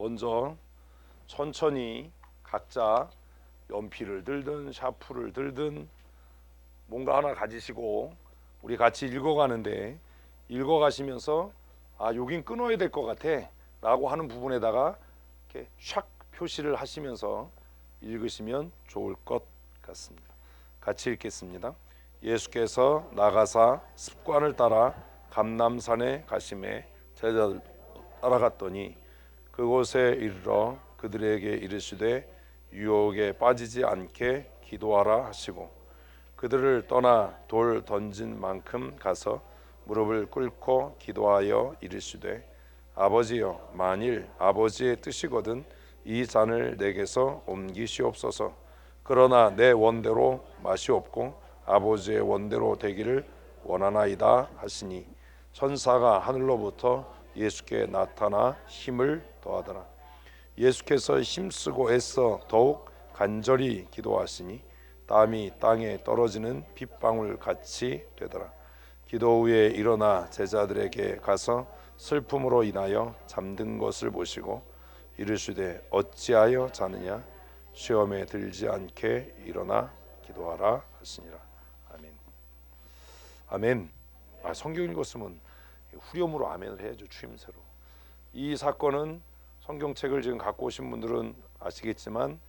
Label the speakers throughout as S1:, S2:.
S1: 먼저 천천히 각자 연필을 들든 샤프를 들든 뭔가 하나 가지시고 우리 같이 읽어가는데, 읽어가시면서 아 여긴 끊어야 될 것 같아 라고 하는 부분에다가 이렇게 샥 표시를 하시면서 읽으시면 좋을 것 같습니다. 같이 읽겠습니다. 예수께서 나가사 습관을 따라 감람산에 가심에 제자들 따라갔더니 그곳에 이르러 그들에게 이르시되 유혹에 빠지지 않게 기도하라 하시고, 그들을 떠나 돌 던진 만큼 가서 무릎을 꿇고 기도하여 이르시되 아버지여, 만일 아버지의 뜻이거든 이 잔을 내게서 옮기시옵소서. 그러나 내 원대로 마시옵고 아버지의 원대로 되기를 원하나이다 하시니, 천사가 하늘로부터 예수께 나타나 힘을 더하더라. 예수께서 힘쓰고 애써 더욱 간절히 기도하시니 땀이 땅에 떨어지는 빗방울 같이 되더라. 기도 후에 일어나 제자들에게 가서 슬픔으로 인하여 잠든 것을 보시고 이르시되 어찌하여 자느냐, 시험에 들지 않게 일어나 기도하라 하시니라. 아멘. 아멘. 성경 읽었으면 후렴으로 아멘을 해야죠. 추임새로. 이 사건은 성경책을 지금 갖고 오신 분들은 아시겠지만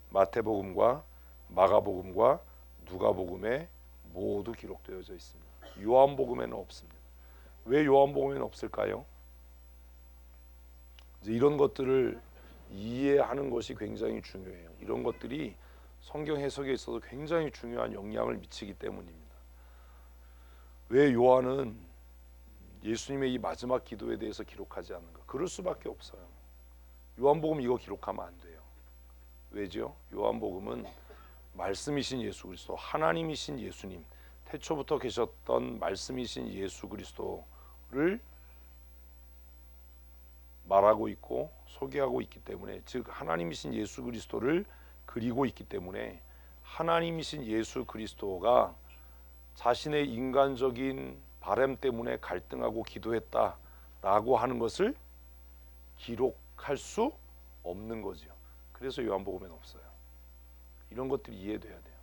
S1: 마태복음과 마가복음과 누가복음에 모두 기록되어져 있습니다. 요한복음에는 없습니다. 왜 요한복음에는 없을까요? 이제 이런 것들을 이해하는 것이 굉장히 중요해요. 이런 것들이 성경 해석에 있어서 굉장히 중요한 영향을 미치기 때문입니다. 왜 요한은 예수님의 이 마지막 기도에 대해서 기록하지 않는가? 그럴 수밖에 없어요. 요한복음 이거 기록하면 안 돼요. 왜죠? 요한복음은 말씀이신 예수 그리스도, 하나님이신 예수님, 태초부터 계셨던 말씀이신 예수 그리스도를 말하고 있고 소개하고 있기 때문에, 즉 하나님이신 예수 그리스도를 그리고 있기 때문에, 하나님이신 예수 그리스도가 자신의 인간적인 바람 때문에 갈등하고 기도했다라고 하는 것을 기록할 수 없는 거죠. 그래서 요한복음에는 없어요. 이런 것들이 이해돼야 돼요.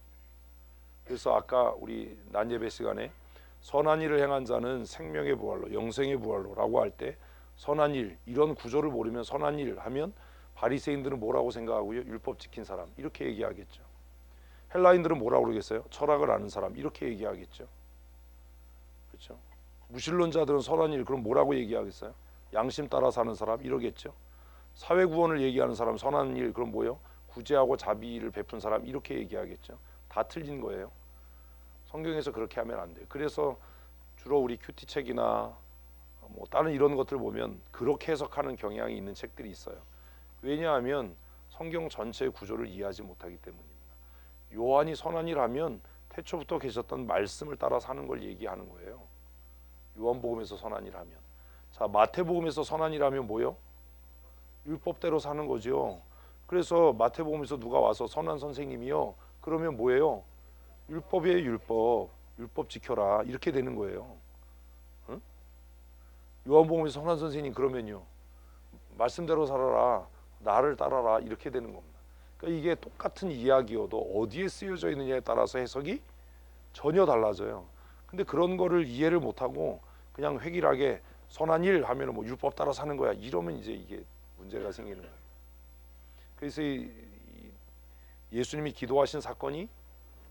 S1: 그래서 아까 우리 낮예배 시간에 선한 일을 행한 자는 생명의 부활로, 영생의 부활로라고 할 때 선한 일, 이런 구조를 모르면 선한 일 하면 바리새인들은 뭐라고 생각하고요? 율법 지킨 사람 이렇게 얘기하겠죠. 헬라인들은 뭐라고 그러겠어요? 철학을 아는 사람 이렇게 얘기하겠죠. 그렇죠? 무신론자들은 선한 일 그럼 뭐라고 얘기하겠어요? 양심 따라 사는 사람 이러겠죠. 사회 구원을 얘기하는 사람 선한 일 그럼 뭐요? 구제하고 자비를 베푼 사람 이렇게 얘기하겠죠. 다 틀린 거예요. 성경에서 그렇게 하면 안 돼요. 그래서 주로 우리 큐티 책이나 뭐 다른 이런 것들 보면 그렇게 해석하는 경향이 있는 책들이 있어요. 왜냐하면 성경 전체의 구조를 이해하지 못하기 때문입니다. 요한이 선한 일 하면 태초부터 계셨던 말씀을 따라 사는 걸 얘기하는 거예요. 요한복음에서 선한 일 하면. 자, 마태복음에서 선한 일 하면 뭐요? 율법대로 사는 거죠. 그래서 마태복음에서 누가 와서 선한 선생님이요, 그러면 뭐예요? 율법이에요. 율법 지켜라 이렇게 되는 거예요. 응? 요한복음에서 선한 선생님 그러면요, 말씀대로 살아라, 나를 따라라 이렇게 되는 겁니다. 그러니까 이게 똑같은 이야기여도 어디에 쓰여져 있느냐에 따라서 해석이 전혀 달라져요. 근데 그런 거를 이해를 못하고 그냥 획일하게 선한 일 하면 뭐 율법 따라 사는 거야 이러면 이제 이게 문제가 생기는 거예요. 그래서 예수님이 기도하신 사건이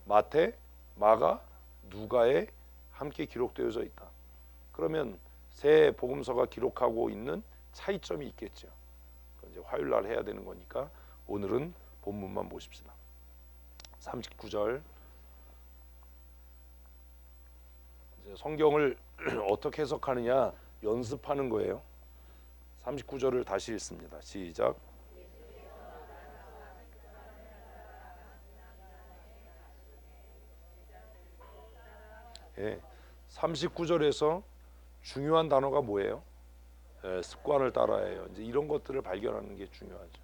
S1: 마태, 마가, 누가에 함께 기록되어져 있다. 그러면 세 복음서가 기록하고 있는 차이점이 있겠죠. 이제 화요일 날 해야 되는 거니까 오늘은 본문만 보십시다. 39절. 이제 성경을 어떻게 해석하느냐 연습하는 거예요. 39절을 다시 읽습니다. 시작. 예, 39절에서 중요한 단어가 뭐예요? 습관을 따라해요. 이제 이런 것들을 발견하는 게 중요하죠.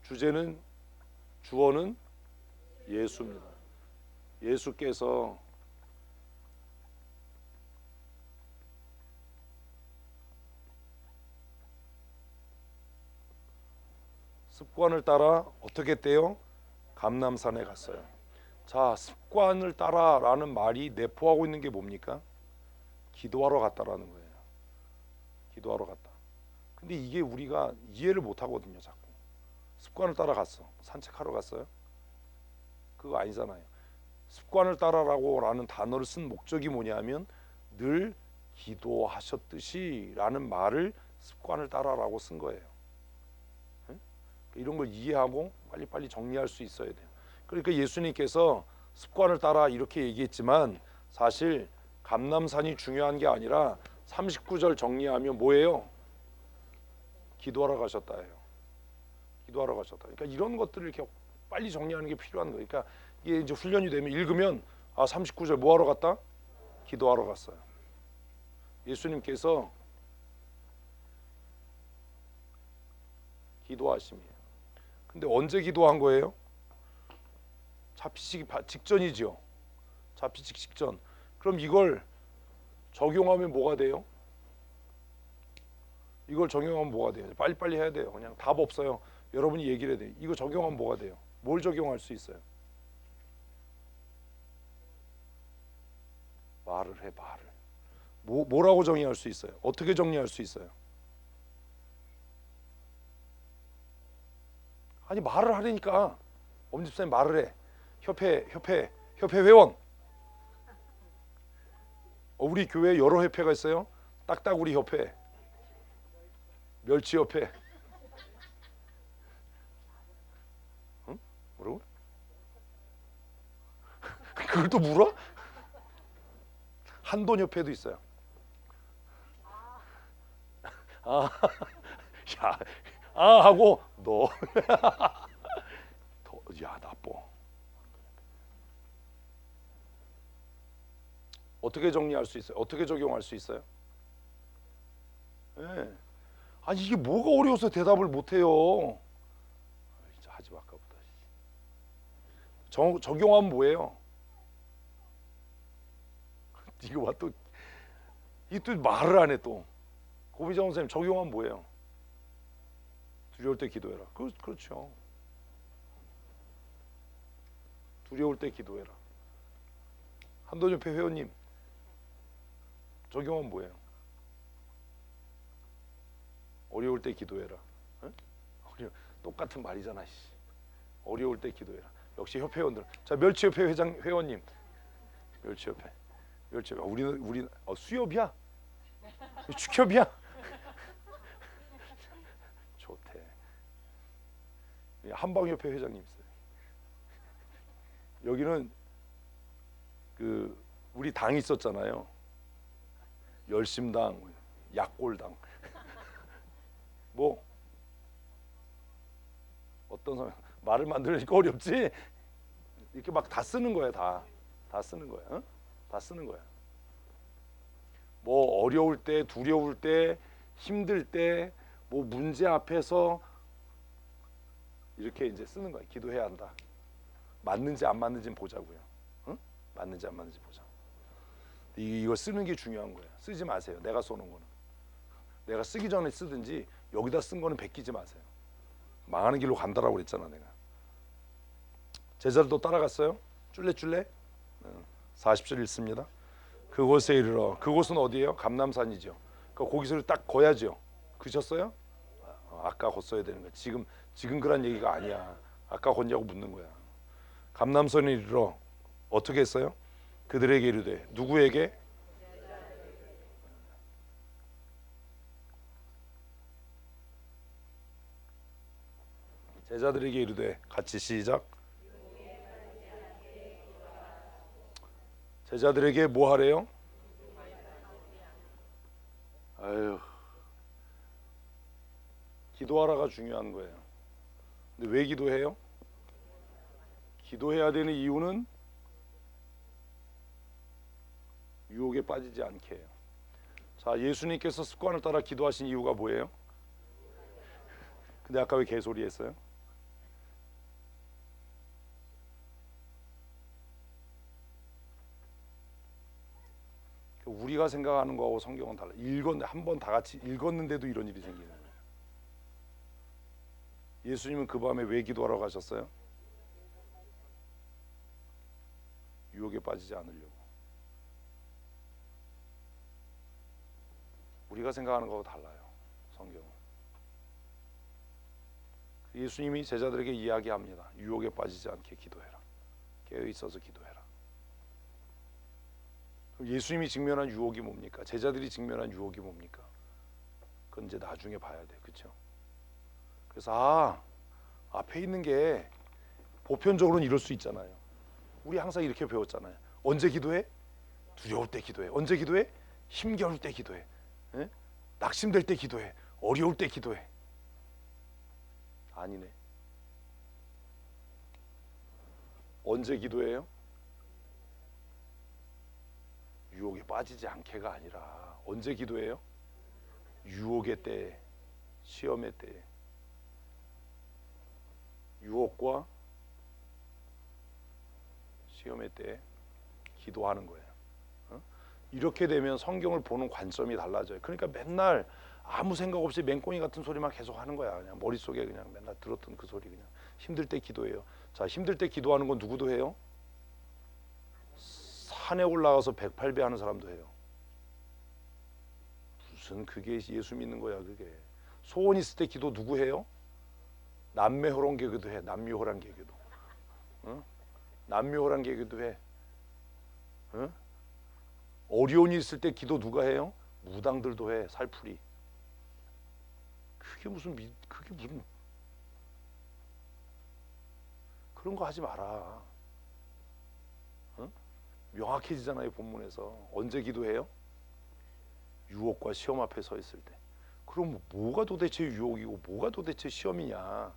S1: 주제는, 주어는 예수입니다. 예수께서 습관을 따라 어떻게 했대요? 감람산에 갔어요. 자, 습관을 따라라는 말이 내포하고 있는 게 뭡니까? 기도하러 갔다라는 거예요. 기도하러 갔다. 근데 이게 우리가 이해를 못 하거든요, 자꾸. 습관을 따라 갔어. 산책하러 갔어요? 그거 아니잖아요. 습관을 따라라고라는 단어를 쓴 목적이 뭐냐면 늘 기도하셨듯이라는 말을 습관을 따라라고 쓴 거예요. 응? 이런 걸 이해하고 빨리빨리 정리할 수 있어야 돼요. 그러니까 예수님께서 습관을 따라 이렇게 얘기했지만 사실 감람산이 중요한 게 아니라 39절 정리하면 뭐예요? 기도하러 가셨다예요. 기도하러 가셨다. 그러니까 이런 것들을 이렇게 빨리 정리하는 게 필요한 거예요. 그러니까 이게 이제 훈련이 되면 읽으면 39절 뭐 하러 갔다? 기도하러 갔어요. 예수님께서 기도하심이에요. 근데 언제 기도한 거예요? 잡히시기 직전이죠. 잡히시기 직전. 그럼 이걸 적용하면 뭐가 돼요? 이걸 적용하면 뭐가 돼요? 빨리빨리 해야 돼요. 그냥 답 없어요. 여러분이 얘기를 해야 돼요. 이거 적용하면 뭐가 돼요? 뭘 적용할 수 있어요? 말을 해, 말을. 뭐라고 정의할 수 있어요? 어떻게 정리할 수 있어요? 아니 말을 하려니까 엄집사님 말을 해. 협회 회원. 우리 교회에 여러 협회가 있어요. 딱따구리 협회, 멸치 협회. 응? 뭐라고? 그걸 또 물어? 한돈 협회도 있어요. 야, 하고 너, 야 나빠. 어떻게 정리할 수 있어요? 어떻게 적용할 수 있어요? 네. 아니 이게 뭐가 어려워서 대답을 못해요? 진짜 하지 마 아까보다. 적용하면 뭐예요? 이거 봐 또 이 또 말을 안 해 또. 고비정 선생님 적용하면 뭐예요? 두려울 때 기도해라. 그렇죠. 두려울 때 기도해라. 한돈협회 회원님 적용하면 뭐예요? 어려울 때 기도해라. 응? 똑같은 말이잖아. 어려울 때 기도해라. 역시 협회원들. 자 멸치협회 회원님. 멸치협회. 우리는 수협이야? 축협이야? 좋대. 한방협회 회장님 있어요. 여기는 그 우리 당 있었잖아요. 열심당, 약골당. 뭐 어떤 사람 말을 만들니까 어렵지? 이렇게 막 다 쓰는 거야, 다 쓰는 거야. 어? 다 쓰는 거야. 뭐 어려울 때, 두려울 때, 힘들 때, 뭐 문제 앞에서 이렇게 이제 쓰는 거야. 기도해야 한다. 맞는지 안 맞는지 보자고요. 응? 맞는지 안 맞는지 보자. 이거 쓰는 게 중요한 거예요. 쓰지 마세요. 내가 쏘는 거는. 내가 쓰기 전에 쓰든지 여기다 쓴 거는 베끼지 마세요. 망하는 길로 간다라고 그랬잖아 내가. 제자들도 따라갔어요. 쫄래쫄래 40절 읽습니다. 그곳에 이르러. 그곳은 어디예요? 감람산이죠. 그러니까 거기서 딱 거야죠. 그셨어요? 아까 걷어야 되는 거야. 지금 그런 얘기가 아니야. 아까 걷냐고 묻는 거야. 감람산에 이르러 어떻게 했어요? 그들에게 이르되. 누구에게? 제자들에게 이르되. 같이 시작. 제자들에게 뭐 하래요? 아유, 기도하라가 중요한 거예요. 근데 왜 기도해요? 기도해야 되는 이유는 유혹에 빠지지 않게 해요. 자, 예수님께서 습관을 따라 기도하신 이유가 뭐예요? 근데 아까 왜 개소리 했어요? 우리가 생각하는 거하고 성경은 달라. 한 번 다 같이 읽었는데도 이런 일이 생기는 거예요. 예수님은 그 밤에 왜 기도하러 가셨어요? 유혹에 빠지지 않으려고. 우리가 생각하는 것과 달라요. 성경은. 예수님이 제자들에게 이야기합니다. 유혹에 빠지지 않게 기도해라. 깨어 있어서 기도해라. 예수님이 직면한 유혹이 뭡니까? 제자들이 직면한 유혹이 뭡니까? 그건 이제 나중에 봐야 돼. 그렇죠? 그래서 앞에 있는 게 보편적으로는 이럴 수 있잖아요. 우리 항상 이렇게 배웠잖아요. 언제 기도해? 두려울 때 기도해. 언제 기도해? 힘겨울 때 기도해. 에? 낙심될 때 기도해. 어려울 때 기도해. 아니네. 언제 기도해요? 유혹에 빠지지 않게가 아니라 언제 기도해요? 유혹의 때, 시험의 때. 유혹과 시험의 때 기도하는 거예요. 이렇게 되면 성경을 보는 관점이 달라져요. 그러니까 맨날 아무 생각 없이 맹꽁이 같은 소리만 계속 하는 거야. 그냥 머릿속에 그냥 맨날 들었던 그 소리. 그냥 힘들 때 기도해요. 자, 힘들 때 기도하는 건 누구도 해요? 산에 올라가서 108배 하는 사람도 해요. 무슨 그게 예수 믿는 거야. 그게 소원 있을 때 기도 누구 해요? 남매호랑 개교도 해. 남묘호랑 개교도. 남묘호랑 개교도 해. 어려움이 있을 때 기도 누가 해요? 무당들도 해. 살풀이. 그게 무슨 그런 거 하지 마라. 명확해지잖아요. 본문에서. 언제 기도해요? 유혹과 시험 앞에 서 있을 때. 그럼 뭐가 도대체 유혹이고 뭐가 도대체 시험이냐?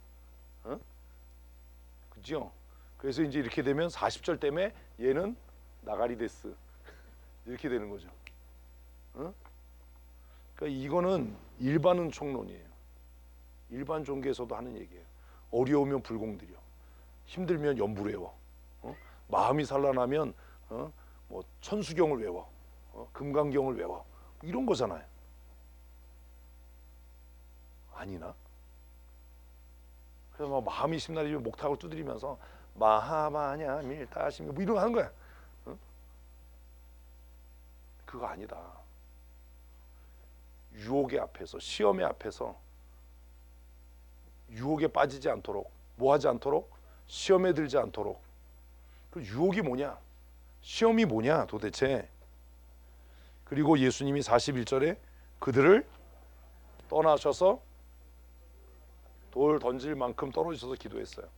S1: 그죠? 그래서 이제 이렇게 되면 40절 때문에 얘는 나가리 데스 이렇게 되는 거죠. 그러니까 이거는 일반 은총론이에요. 일반 종교에서도 하는 얘기예요. 어려우면 불공들여, 힘들면 연불 외워, 마음이 산란하면 뭐 천수경을 외워, 금강경을 외워, 이런 거잖아요. 아니나? 그래서 막 마음이 심란해지면 목탁을 두드리면서 마하마냐 밀다심 뭐 이런 거 하는 거야. 그거 아니다. 유혹의 앞에서, 시험의 앞에서 유혹에 빠지지 않도록, 뭐 하지 않도록? 시험에 들지 않도록. 그 유혹이 뭐냐? 시험이 뭐냐 도대체? 그리고 예수님이 41절에 그들을 떠나셔서 돌 던질 만큼 떨어지셔서 기도했어요.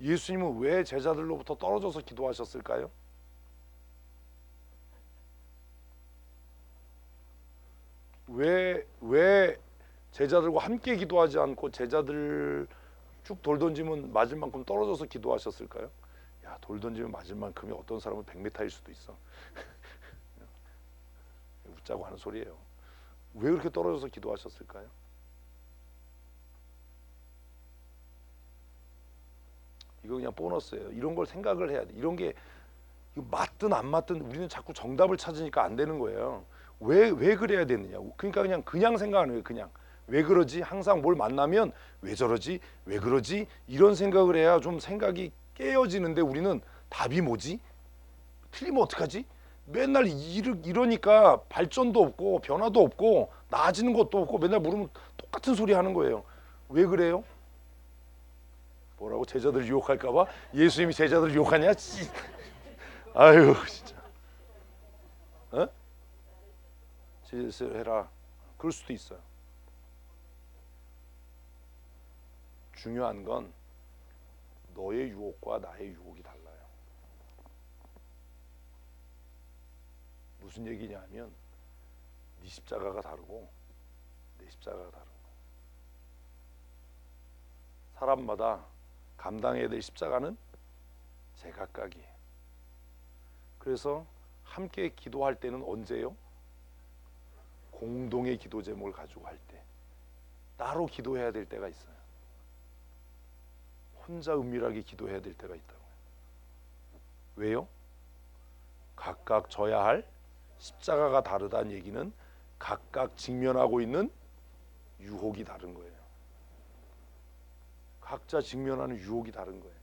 S1: 예수님은 왜 제자들로부터 떨어져서 기도하셨을까요? 왜 제자들과 함께 기도하지 않고 제자들 쭉 돌 던지면 맞을 만큼 떨어져서 기도하셨을까요? 야, 돌 던지면 맞을 만큼이 어떤 사람은 100m일 수도 있어. 웃자고 하는 소리예요. 왜 그렇게 떨어져서 기도하셨을까요? 이거 그냥 보너스예요. 이런 걸 생각을 해야 돼. 이런 게 맞든 안 맞든 우리는 자꾸 정답을 찾으니까 안 되는 거예요. 왜 그래야 되느냐. 그러니까 그냥 생각하는 거예요. 그냥 왜 그러지? 항상 뭘 만나면 왜 저러지? 왜 그러지? 이런 생각을 해야 좀 생각이 깨어지는데 우리는 답이 뭐지? 틀리면 어떡하지? 맨날 이러니까 발전도 없고 변화도 없고 나아지는 것도 없고 맨날 물으면 똑같은 소리 하는 거예요. 왜 그래요? 뭐라고? 제자들 유혹할까 봐? 예수님이 제자들 유혹하냐? 아유 진짜. 제자를 해라. 그럴 수도 있어요. 중요한 건 너의 유혹과 나의 유혹이 달라요. 무슨 얘기냐 하면 네 십자가가 다르고 내 십자가가 다른 거야. 사람마다 감당해야 될 십자가는 제각각이에요. 그래서 함께 기도할 때는 언제요? 공동의 기도 제목을 가지고 할 때. 따로 기도해야 될 때가 있어요. 혼자 은밀하게 기도해야 될 때가 있다고요. 왜요? 각각 져야 할 십자가가 다르다는 얘기는 각각 직면하고 있는 유혹이 다른 거예요. 각자 직면하는 유혹이 다른 거예요.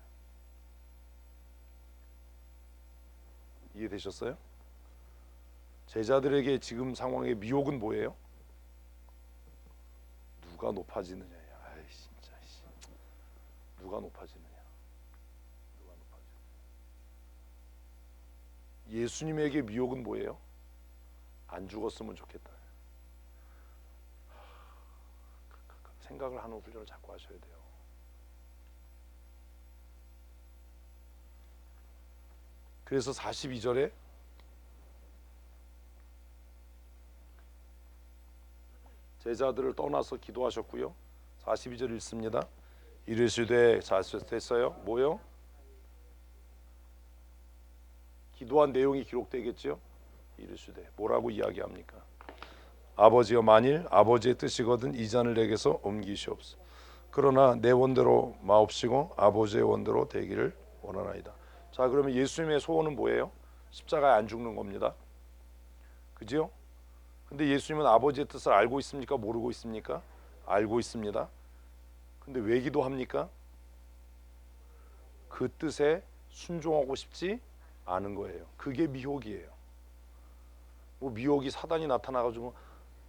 S1: 이해되셨어요? 제자들에게 지금 상황의 미혹은 뭐예요? 누가 높아지느냐. 아이 진짜 누가 높아지느냐. 누가 높아지느냐. 예수님에게 미혹은 뭐예요? 안 죽었으면 좋겠다. 생각을 하는 훈련을 자꾸 하셔야 돼요. 그래서 42절에 제자들을 떠나서 기도하셨고요. 42절 읽습니다. 이르시되 자 됐어요. 뭐요? 기도한 내용이 기록되겠죠. 이르시되 뭐라고 이야기합니까? 아버지여 만일 아버지의 뜻이거든 이 잔을 내게서 옮기시옵소서. 그러나 내 원대로 마옵시고 아버지의 원대로 되기를 원하나이다. 자 그러면 예수님의 소원은 뭐예요? 십자가에 안 죽는 겁니다. 그죠? 근데 예수님은 아버지의 뜻을 알고 있습니까? 모르고 있습니까? 알고 있습니다. 근데 왜 기도합니까? 그 뜻에 순종하고 싶지 않은 거예요. 그게 미혹이에요. 뭐 미혹이 사단이 나타나가지고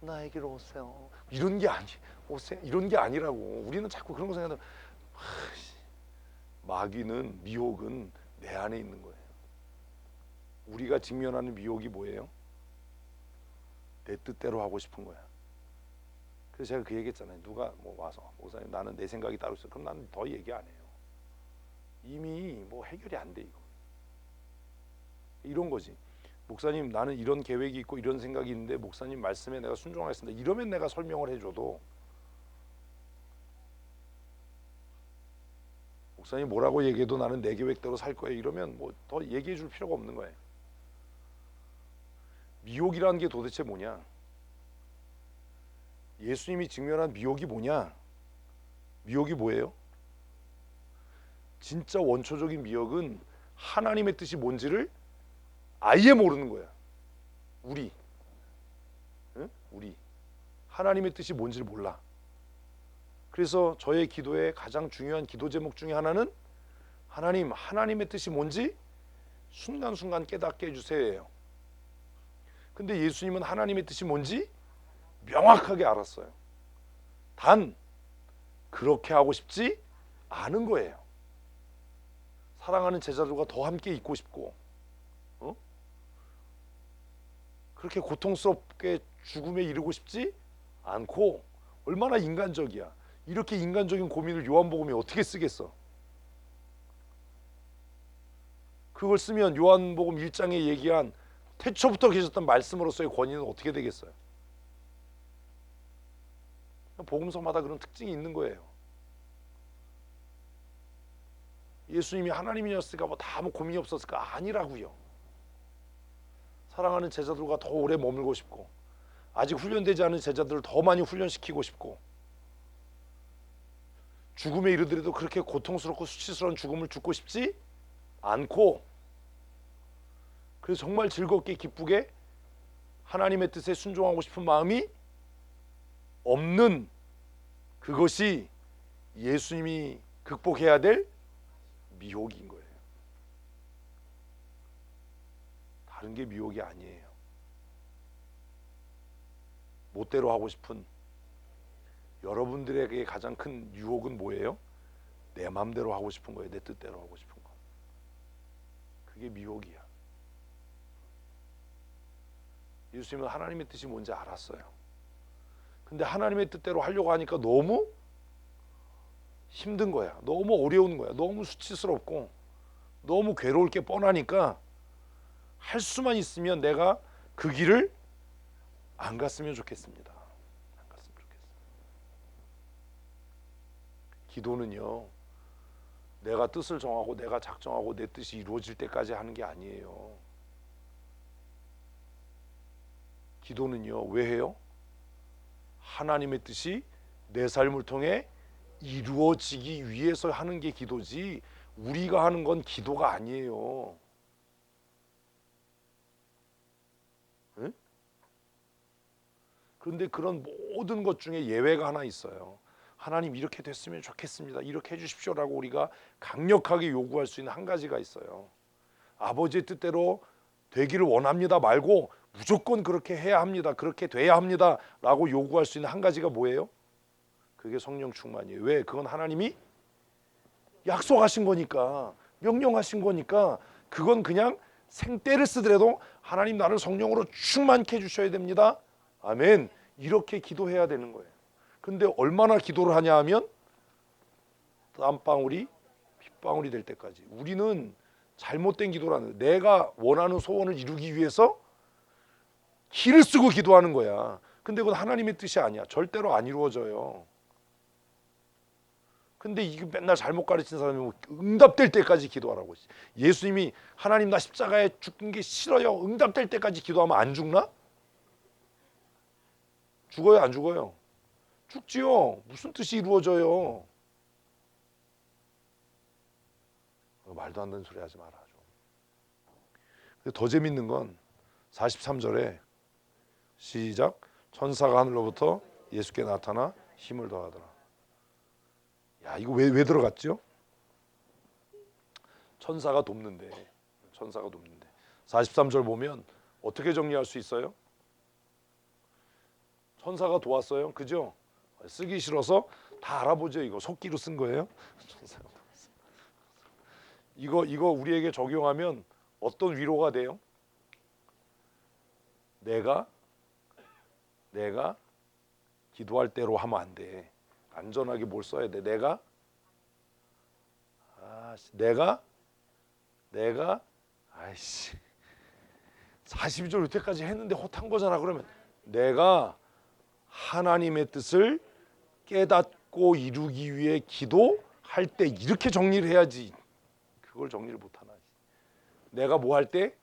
S1: 나에게로 오세요. 이런 게 아니 오세요. 이런 게 아니라고. 우리는 자꾸 그런 거 생각하면 마귀는 미혹은 내 안에 있는 거예요. 우리가 직면하는 미혹이 뭐예요? 내 뜻대로 하고 싶은 거야. 그래서 제가 그 얘기했잖아요. 누가 뭐 와서 목사님 나는 내 생각이 따로 있어. 그럼 나는 더 얘기 안 해요. 이미 뭐 해결이 안 돼 이거. 이런 거지. 목사님 나는 이런 계획이 있고 이런 생각이 있는데 목사님 말씀에 내가 순종하겠습니다. 이러면 내가 설명을 해줘도 목사님 뭐라고 얘기해도 나는 내 계획대로 살 거예요. 이러면 뭐 더 얘기해 줄 필요가 없는 거예요. 미혹이라는 게 도대체 뭐냐? 예수님이 직면한 미혹이 뭐냐? 미혹이 뭐예요? 진짜 원초적인 미혹은 하나님의 뜻이 뭔지를 아예 모르는 거야. 우리 하나님의 뜻이 뭔지를 몰라. 그래서 저의 기도의 가장 중요한 기도 제목 중에 하나는 하나님의 뜻이 뭔지 순간순간 깨닫게 해주세요. 근데 예수님은 하나님의 뜻이 뭔지 명확하게 알았어요. 단 그렇게 하고 싶지 않은 거예요. 사랑하는 제자들과 더 함께 있고 싶고 그렇게 고통스럽게 죽음에 이르고 싶지 않고 얼마나 인간적이야. 이렇게 인간적인 고민을 요한복음에 어떻게 쓰겠어? 그걸 쓰면 요한복음 1장에 얘기한 태초부터 계셨던 말씀으로서의 권위는 어떻게 되겠어요? 복음서마다 그런 특징이 있는 거예요. 예수님이 하나님이었으니까 다 고민이 없었을까? 아니라고요. 사랑하는 제자들과 더 오래 머물고 싶고 아직 훈련되지 않은 제자들을 더 많이 훈련시키고 싶고 죽음에 이르더라도 그렇게 고통스럽고 수치스러운 죽음을 죽고 싶지 않고 그래서 정말 즐겁게 기쁘게 하나님의 뜻에 순종하고 싶은 마음이 없는 그것이 예수님이 극복해야 될 미혹인 거예요. 다른 게 미혹이 아니에요. 멋대로 하고 싶은 여러분들에게 가장 큰 유혹은 뭐예요? 내 마음대로 하고 싶은 거예요. 내 뜻대로 하고 싶은 거. 그게 미혹이야. 예수님은 하나님의 뜻이 뭔지 알았어요. 근데 하나님의 뜻대로 하려고 하니까 너무 힘든 거야. 너무 어려운 거야. 너무 수치스럽고 너무 괴로울 게 뻔하니까 할 수만 있으면 내가 그 길을 안 갔으면 좋겠습니다. 안 갔으면 좋겠어요. 기도는요. 내가 뜻을 정하고 내가 작정하고 내 뜻이 이루어질 때까지 하는 게 아니에요. 기도는요. 왜 해요? 하나님의 뜻이 내 삶을 통해 이루어지기 위해서 하는 게 기도지 우리가 하는 건 기도가 아니에요. 응? 그런데 그런 모든 것 중에 예외가 하나 있어요. 하나님 이렇게 됐으면 좋겠습니다. 이렇게 해주십시오라고 우리가 강력하게 요구할 수 있는 한 가지가 있어요. 아버지의 뜻대로 되기를 원합니다 말고 무조건 그렇게 해야 합니다. 그렇게 돼야 합니다 라고 요구할 수 있는 한 가지가 뭐예요? 그게 성령 충만이에요. 왜? 그건 하나님이 약속하신 거니까, 명령하신 거니까. 그건 그냥 생떼를 쓰더라도 하나님 나를 성령으로 충만케 해주셔야 됩니다. 아멘. 이렇게 기도해야 되는 거예요. 근데 얼마나 기도를 하냐 하면 땀방울이 빗방울이 될 때까지. 우리는 잘못된 기도를 하는 거예요. 내가 원하는 소원을 이루기 위해서 기를 쓰고 기도하는 거야. 근데 그건 하나님의 뜻이 아니야. 절대로 안 이루어져요. 근데 이게 맨날 잘못 가르친 사람이 응답될 때까지 기도하라고. 예수님이 하나님 나 십자가에 죽는 게 싫어요. 응답될 때까지 기도하면 안 죽나? 죽어요, 안 죽어요? 죽지요. 무슨 뜻이 이루어져요? 말도 안 되는 소리 하지 마라. 더 재밌는 건 43절에 시작. 천사가 하늘로부터 예수께 나타나 힘을 더하더라. 야, 이거 왜 들어갔죠? 천사가 돕는데. 43절 보면 어떻게 정리할 수 있어요? 천사가 도왔어요. 그죠? 쓰기 싫어서 다 알아보죠. 이거 속기로 쓴 거예요. 천사가 도왔어요. 이거 우리에게 적용하면 어떤 위로가 돼요? 내가 기도할 대로 하면 안 돼. 안전하게 뭘 써야 돼? 내가 아이씨 42절 여태까지 했는데 헛한 거잖아. 그러면 내가 하나님의 뜻을 깨닫고 이루기 위해 기도할 때 이렇게 정리를 해야지. 그걸 정리를 못하나. 내가 뭐 할 때?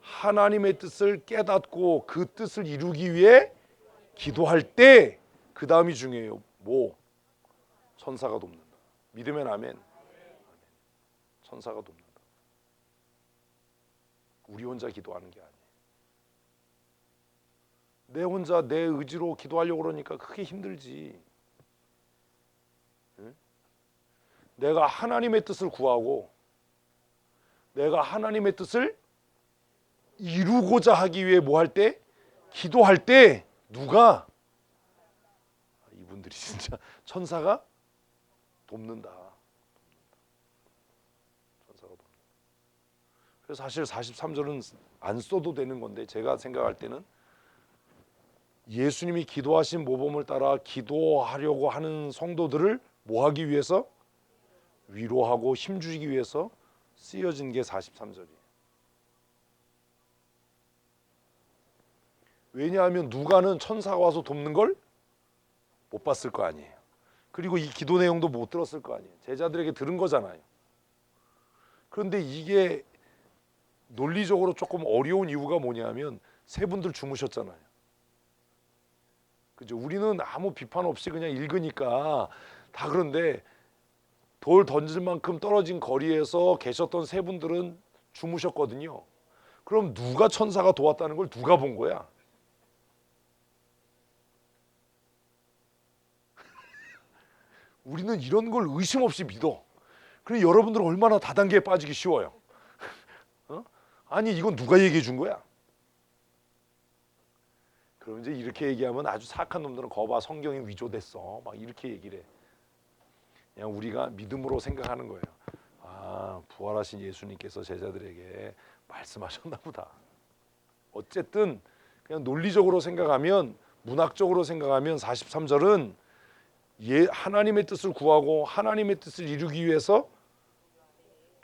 S1: 하나님의 뜻을 깨닫고 그 뜻을 이루기 위해 기도할 때 그 다음이 중요해요. 뭐? 천사가 돕는다. 믿으면 아멘. 천사가 돕는다. 우리 혼자 기도하는 게 아니에요. 내 혼자 내 의지로 기도하려고 그러니까 그게 힘들지. 응? 내가 하나님의 뜻을 구하고 내가 하나님의 뜻을 이루고자 하기 위해 뭐 할 때? 기도할 때 누가? 이분들이 진짜 천사가 돕는다. 천사가 돕는다. 그래서 사실 43절은 안 써도 되는 건데 제가 생각할 때는 예수님이 기도하신 모범을 따라 기도하려고 하는 성도들을 뭐 하기 위해서? 위로하고 힘주기 위해서 쓰여진 게 43절이에요. 왜냐하면 누가는 천사가 와서 돕는 걸 못 봤을 거 아니에요. 그리고 이 기도 내용도 못 들었을 거 아니에요. 제자들에게 들은 거잖아요. 그런데 이게 논리적으로 조금 어려운 이유가 뭐냐면 세 분들 주무셨잖아요. 그죠? 우리는 아무 비판 없이 그냥 읽으니까 다 그런데 돌 던질 만큼 떨어진 거리에서 계셨던 세 분들은 주무셨거든요. 그럼 누가 천사가 도왔다는 걸 누가 본 거야? 우리는 이런 걸 의심 없이 믿어. 그래 여러분들은 얼마나 다단계에 빠지기 쉬워요. 어? 아니 이건 누가 얘기해 준 거야? 그럼 이제 이렇게 얘기하면 아주 사악한 놈들은 거봐 성경이 위조됐어 막 이렇게 얘기를 해. 그냥 우리가 믿음으로 생각하는 거예요. 아 부활하신 예수님께서 제자들에게 말씀하셨나 보다. 어쨌든 그냥 논리적으로 생각하면 문학적으로 생각하면 43절은 하나님의 뜻을 구하고 하나님의 뜻을 이루기 위해서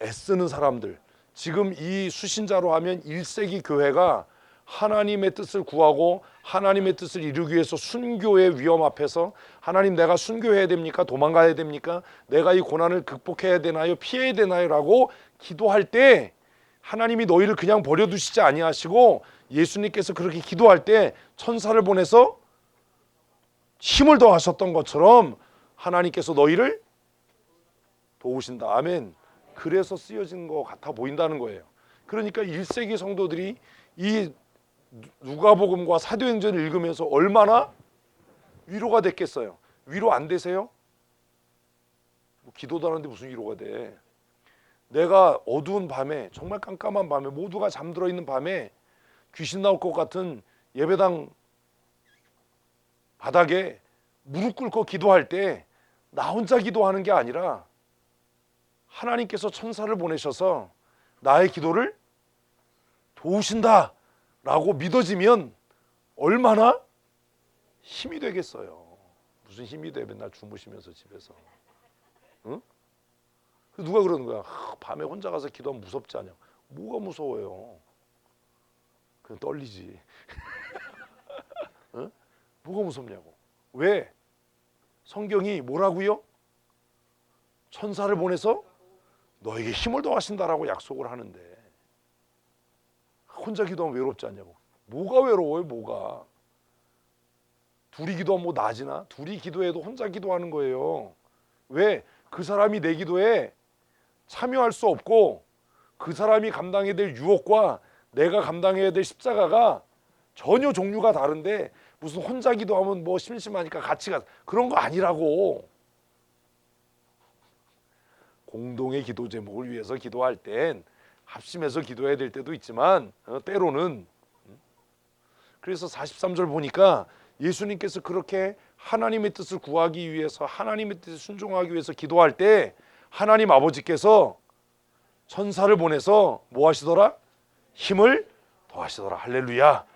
S1: 애쓰는 사람들, 지금 이 수신자로 하면 1세기 교회가 하나님의 뜻을 구하고 하나님의 뜻을 이루기 위해서 순교의 위험 앞에서 하나님 내가 순교해야 됩니까? 도망가야 됩니까? 내가 이 고난을 극복해야 되나요? 피해야 되나요? 라고 기도할 때 하나님이 너희를 그냥 버려두시지 아니하시고 예수님께서 그렇게 기도할 때 천사를 보내서 힘을 더하셨던 것처럼 하나님께서 너희를 도우신다. 아멘. 그래서 쓰여진 것 같아 보인다는 거예요. 그러니까 1세기 성도들이 이 누가복음과 사도행전을 읽으면서 얼마나 위로가 됐겠어요. 위로 안 되세요? 뭐 기도도 하는데 무슨 위로가 돼? 내가 어두운 밤에, 정말 깜깜한 밤에, 모두가 잠들어 있는 밤에 귀신 나올 것 같은 예배당 바닥에 무릎 꿇고 기도할 때 나 혼자 기도하는 게 아니라 하나님께서 천사를 보내셔서 나의 기도를 도우신다 라고 믿어지면 얼마나 힘이 되겠어요. 무슨 힘이 돼, 맨날 주무시면서 집에서. 응? 누가 그러는 거야? 밤에 혼자 가서 기도하면 무섭지 않냐? 뭐가 무서워요? 그냥 떨리지. 응? 뭐가 무섭냐고. 왜? 성경이 뭐라고요? 천사를 보내서 너에게 힘을 더하신다라고 약속을 하는데 혼자 기도하면 외롭지 않냐고. 뭐가 외로워요? 뭐가? 둘이 기도하면 뭐 나아지나? 둘이 기도해도 혼자 기도하는 거예요. 왜? 그 사람이 내 기도에 참여할 수 없고 그 사람이 감당해야 될 유혹과 내가 감당해야 될 십자가가 전혀 종류가 다른데 무슨 혼자 기도하면 뭐 심심하니까 같이 가, 그런 거 아니라고. 공동의 기도 제목을 위해서 기도할 땐 합심해서 기도해야 될 때도 있지만 때로는. 그래서 43절 보니까 예수님께서 그렇게 하나님의 뜻을 구하기 위해서, 하나님의 뜻에 순종하기 위해서 기도할 때 하나님 아버지께서 천사를 보내서 뭐 하시더라? 힘을 더하시더라. 할렐루야.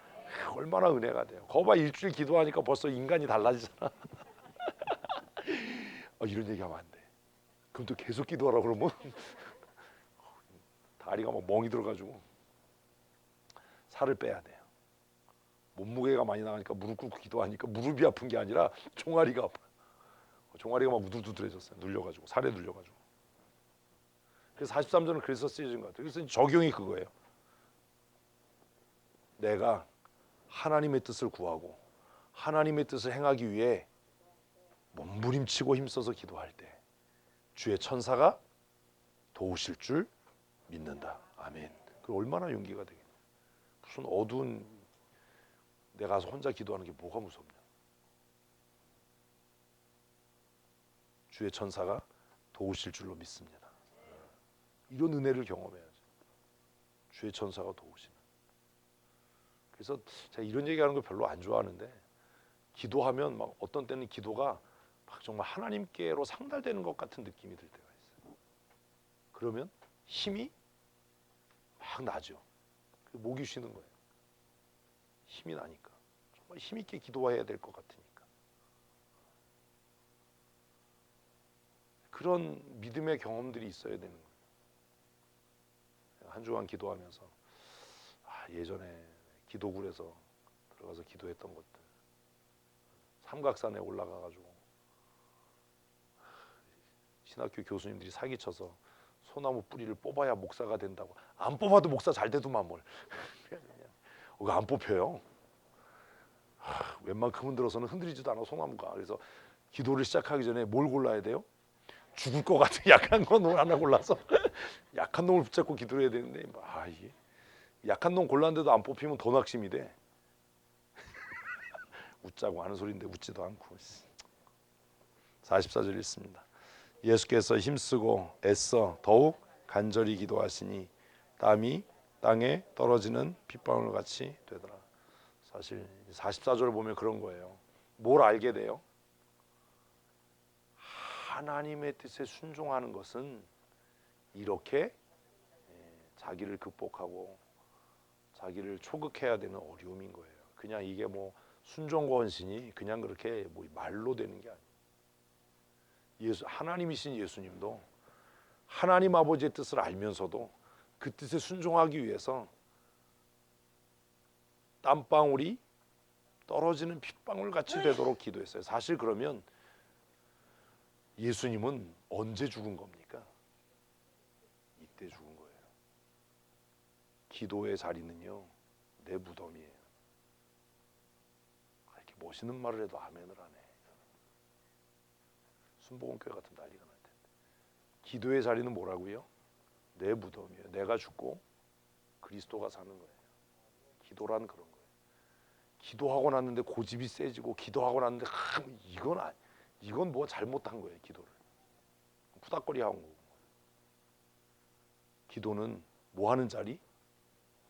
S1: 얼마나 은혜가 돼요. 거봐, 일주일 기도하니까 벌써 인간이 달라지잖아. 이런 얘기하면 안 돼. 그럼 또 계속 기도하라 그러면 다리가 막 멍이 들어가지고 살을 빼야 돼요. 몸무게가 많이 나가니까 무릎 꿇고 기도하니까 무릎이 아픈 게 아니라 종아리가 아파. 종아리가 막 우둘두둘해졌어요. 눌려가지고, 살에 눌려가지고. 그래서 43절은 그래서 쓰여진 것 같아요. 그래서 적용이 그거예요. 내가 하나님의 뜻을 구하고 하나님의 뜻을 행하기 위해 몸부림치고 힘써서 기도할 때 주의 천사가 도우실 줄 믿는다. 아멘. 그 얼마나 용기가 되겠냐. 무슨 어두운 데 가서 혼자 기도하는 게 뭐가 무섭냐. 주의 천사가 도우실 줄로 믿습니다. 이런 은혜를 경험해야죠. 주의 천사가 도우시는. 그래서 제가 이런 얘기하는 거 별로 안 좋아하는데 기도하면 막 어떤 때는 기도가 막 정말 하나님께로 상달되는 것 같은 느낌이 들 때가 있어요. 그러면 힘이 막 나죠. 목이 쉬는 거예요. 힘이 나니까 정말 힘 있게 기도해야 될 것 같으니까. 그런 믿음의 경험들이 있어야 되는 거예요. 한 주간 기도하면서 예전에 기도굴에서 들어가서 기도했던 것들, 삼각산에 올라가가지고 신학교 교수님들이 사기쳐서 소나무 뿌리를 뽑아야 목사가 된다고. 안 뽑아도 목사 잘 되더만 뭘. 안 뽑혀요. 웬만큼은 들어서는 흔들리지도 않아 소나무가. 그래서 기도를 시작하기 전에 뭘 골라야 돼요? 죽을 것 같은 약한 놈을 하나 골라서 약한 놈을 붙잡고 기도를 해야 되는데 이게 약한 놈 골랐는데도 안 뽑히면 더 낙심이 돼. 웃자고 하는 소리인데 웃지도 않고. 44절 읽습니다. 예수께서 힘쓰고 애써 더욱 간절히 기도하시니 땀이 땅에 떨어지는 핏방울 같이 되더라. 사실 44절을 보면 그런 거예요. 뭘 알게 돼요? 하나님의 뜻에 순종하는 것은 이렇게 자기를 극복하고 자기를 초극해야 되는 어려움인 거예요. 그냥 이게 뭐 순종과 헌신이 그냥 그렇게 뭐 말로 되는 게 아니에요. 하나님이신 예수님도 하나님 아버지의 뜻을 알면서도 그 뜻에 순종하기 위해서 땀방울이 떨어지는 핏방울 같이 되도록 기도했어요. 사실 그러면 예수님은 언제 죽은 겁니까? 이때 죽은 거예요. 기도의 자리는요, 내 무덤이에요. 이렇게 멋있는 말을 해도 아멘을 안 해. 순복음교회 같은 난리가 날 텐데. 기도의 자리는 뭐라고요? 내 무덤이에요. 내가 죽고 그리스도가 사는 거예요. 기도란 그런 거예요. 기도하고 났는데 고집이 세지고 기도하고 났는데 이건 뭐 잘못한 거예요. 기도를 후닥거리 하는 거고. 기도는 뭐 하는 자리?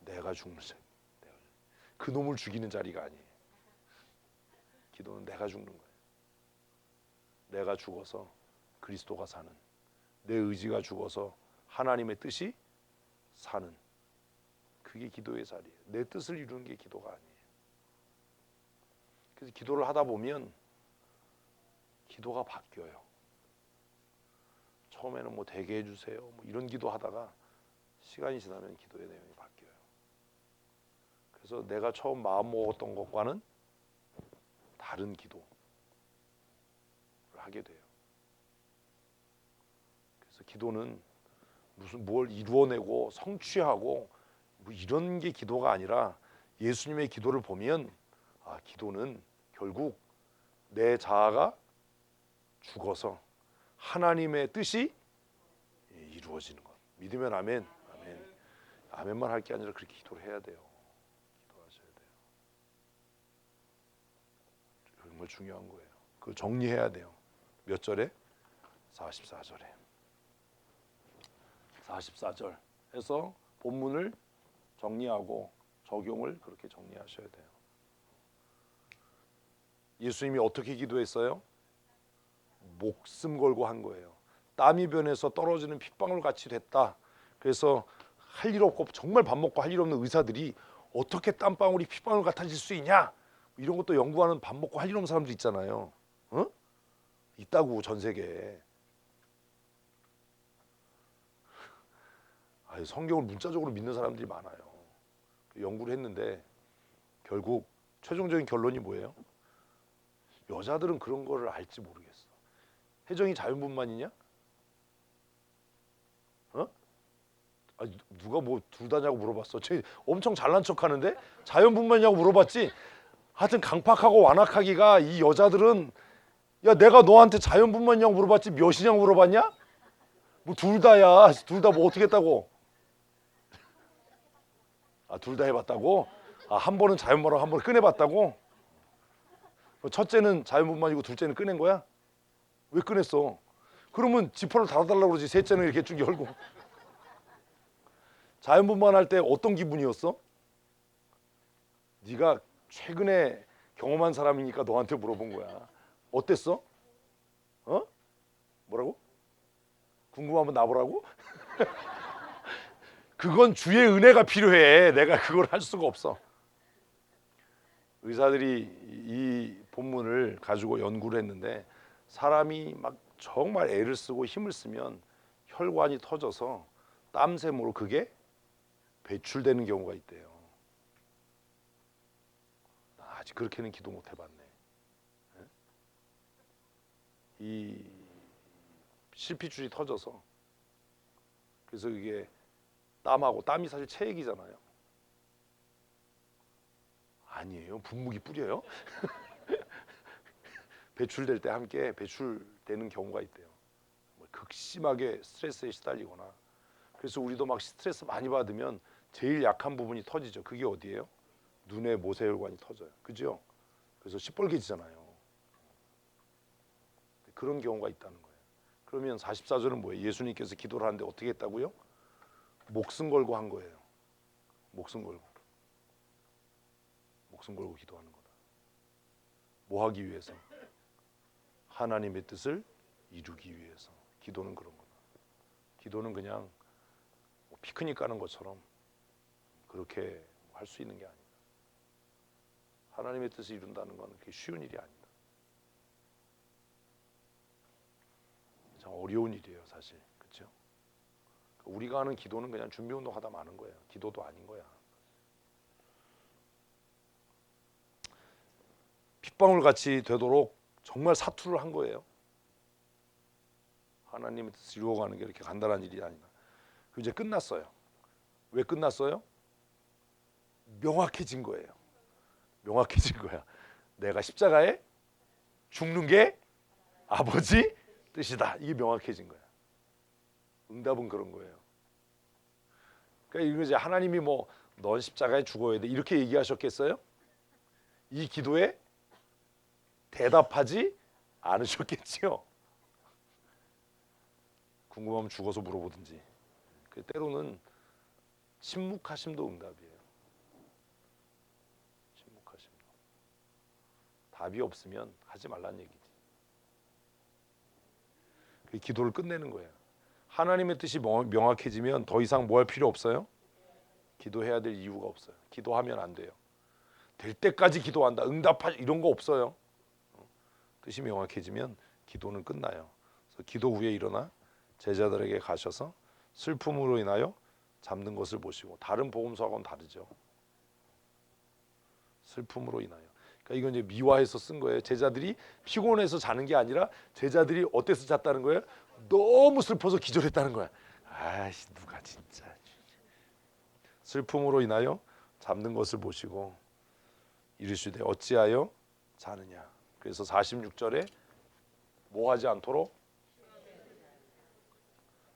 S1: 내가 죽는 자리. 그 놈을 죽이는 자리가 아니에요. 기도는 내가 죽는 거예요. 내가 죽어서 그리스도가 사는, 내 의지가 죽어서 하나님의 뜻이 사는, 그게 기도의 자리예요. 내 뜻을 이루는 게 기도가 아니에요. 그래서 기도를 하다 보면 기도가 바뀌어요. 처음에는 뭐 되게 해주세요 뭐 이런 기도 하다가 시간이 지나면 기도의 내용이 바뀌어요. 그래서 내가 처음 마음 먹었던 것과는 다른 기도를 하게 돼요. 그래서 기도는 무슨 뭘 이루어내고 성취하고 뭐 이런 게 기도가 아니라, 예수님의 기도를 보면 기도는 결국 내 자아가 죽어서 하나님의 뜻이 이루어지는 것. 믿으면 아멘. 아멘. 아멘만 할 게 아니라 그렇게 기도를 해야 돼요. 기도하셔야 돼요. 정말 중요한 거예요. 그걸 정리해야 돼요. 몇 절에? 44절에. 44절 해서 본문을 정리하고 적용을 그렇게 정리하셔야 돼요. 예수님이 어떻게 기도했어요? 목숨 걸고 한 거예요. 땀이 변해서 떨어지는 핏방울 같이 됐다. 그래서 할 일 없고 정말 밥 먹고 할 일 없는 의사들이 어떻게 땀방울이 핏방울 같아질 수 있냐, 이런 것도 연구하는 밥 먹고 할 일 없는 사람들 있잖아요. 있다고 전 세계에. 성경을 문자적으로 믿는 사람들이 많아요. 연구를 했는데 결국 최종적인 결론이 뭐예요? 여자들은 그런 거를 알지 모르겠어. 혜정이 자연분만이냐? 누가 뭐 둘 다냐고 물어봤어. 쟤 엄청 잘난 척하는데 자연분만이냐고 물어봤지. 하여튼 강팍하고 완악하기가, 이 여자들은 야 내가 너한테 자연분만이냐고 물어봤지 몇이냐고 물어봤냐? 뭐 둘 다야. 둘 다 뭐 어떻게 했다고? 둘 다 해봤다고? 한 번은 자연분만하고 한 번은 꺼내봤다고? 첫째는 자연분만이고 둘째는 꺼낸 거야? 왜 꺼냈어? 그러면 지퍼를 닫아달라고 그러지. 셋째는 이렇게 쭉 열고. 자연분만 할 때 어떤 기분이었어? 네가 최근에 경험한 사람이니까 너한테 물어본 거야. 어땠어? 뭐라고? 궁금하면 나보라고? 그건 주의 은혜가 필요해. 내가 그걸 할 수가 없어. 의사들이 이 본문을 가지고 연구를 했는데, 사람이 막 정말 애를 쓰고 힘을 쓰면 혈관이 터져서 땀샘으로 그게 배출되는 경우가 있대요. 아직 그렇게는 기도 못 해봤네. 이 실핏줄이 터져서, 그래서 이게 땀하고, 땀이 사실 체액이잖아요. 아니에요. 분무기 뿌려요? 배출될 때 함께 배출되는 경우가 있대요. 극심하게 스트레스에 시달리거나. 그래서 우리도 막 스트레스 많이 받으면 제일 약한 부분이 터지죠. 그게 어디예요? 눈의 모세혈관이 터져요. 그죠? 그래서 시뻘개지잖아요. 그런 경우가 있다는 거예요. 그러면 44절은 뭐예요? 예수님께서 기도를 하는데 어떻게 했다고요? 목숨 걸고 한 거예요. 목숨 걸고. 목숨 걸고 기도하는 거다. 뭐 하기 위해서? 하나님의 뜻을 이루기 위해서. 기도는 그런 거다. 기도는 그냥 피크닉 가는 것처럼 그렇게 할 수 있는 게 아니다. 하나님의 뜻을 이룬다는 건 그렇게 쉬운 일이 아니다. 참 어려운 일이에요, 사실. 그렇죠? 우리가 하는 기도는 그냥 준비 운동하다 마는 거예요. 기도도 아닌 거야. 핏방울 같이 되도록 정말 사투를 한 거예요. 하나님의 뜻을 이루어가는 게 이렇게 간단한 일이 아니다. 이제 끝났어요. 왜 끝났어요? 명확해진 거예요. 명확해진 거야. 내가 십자가에 죽는 게 아버지 뜻이다. 이게 명확해진 거야. 응답은 그런 거예요. 그러니까 이거 이제 하나님이 뭐 넌 십자가에 죽어야 돼 이렇게 얘기하셨겠어요? 이 기도에 대답하지 않으셨겠지요. 궁금하면 죽어서 물어보든지. 때로는 침묵하심도 응답이에요. 침묵하심도. 답이 없으면 하지 말란 얘기지. 그 기도를 끝내는 거예요. 하나님의 뜻이 명확해지면 더 이상 뭐 할 필요 없어요? 기도해야 될 이유가 없어요. 기도하면 안 돼요. 될 때까지 기도한다, 응답하 이런 거 없어요. 뜻이 명확해지면 기도는 끝나요. 그래서 기도 후에 일어나 제자들에게 가셔서 슬픔으로 인하여 잠든 것을 보시고, 다른 복음서하고는 다르죠. 슬픔으로 인하여. 그러니까 이건 이제 미화해서 쓴 거예요. 제자들이 피곤해서 자는 게 아니라 제자들이 어때서 잤다는 거예요? 너무 슬퍼서 기절했다는 거야. 아이씨, 누가 진짜. 슬픔으로 인하여 잠든 것을 보시고 이르시되 어찌하여 자느냐. 그래서 46절에 뭐 하지 않도록,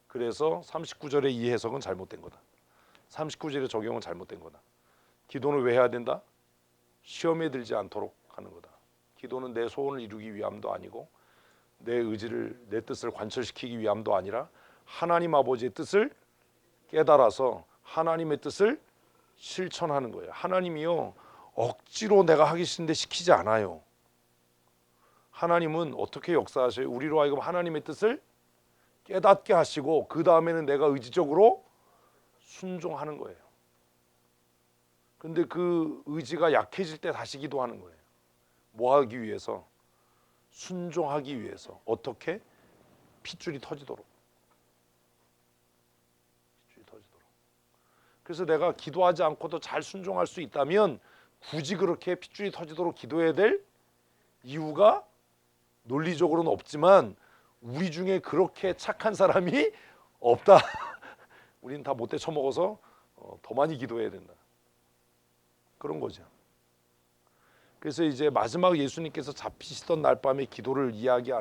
S1: 그래서 39절의 이 해석은 잘못된 거다. 39절의 적용은 잘못된 거다. 기도는 왜 해야 된다? 시험에 들지 않도록 하는 거다. 기도는 내 소원을 이루기 위함도 아니고 내 의지를, 내 뜻을 관철시키기 위함도 아니라 하나님 아버지의 뜻을 깨달아서 하나님의 뜻을 실천하는 거예요. 하나님이요, 억지로 내가 하기 싫은데 시키지 않아요. 하나님은 어떻게 역사하셔요? 우리로 하여금 하나님의 뜻을 깨닫게 하시고 그 다음에는 내가 의지적으로 순종하는 거예요. 근데 그 의지가 약해질 때 다시 기도하는 거예요. 뭐 하기 위해서? 순종하기 위해서. 어떻게? 핏줄이 터지도록. 핏줄이 터지도록. 그래서 내가 기도하지 않고도 잘 순종할 수 있다면 굳이 그렇게 핏줄이 터지도록 기도해야 될 이유가 논리적으로는 없지만 우리 중에 그렇게 착한 사람이 없다. 우리는 다 못돼 처먹어서 더 많이 기도해야 된다. 그런 거죠. 그래서 이제 마지막 예수님께서 잡히시던 날 밤에 기도를 이야기하는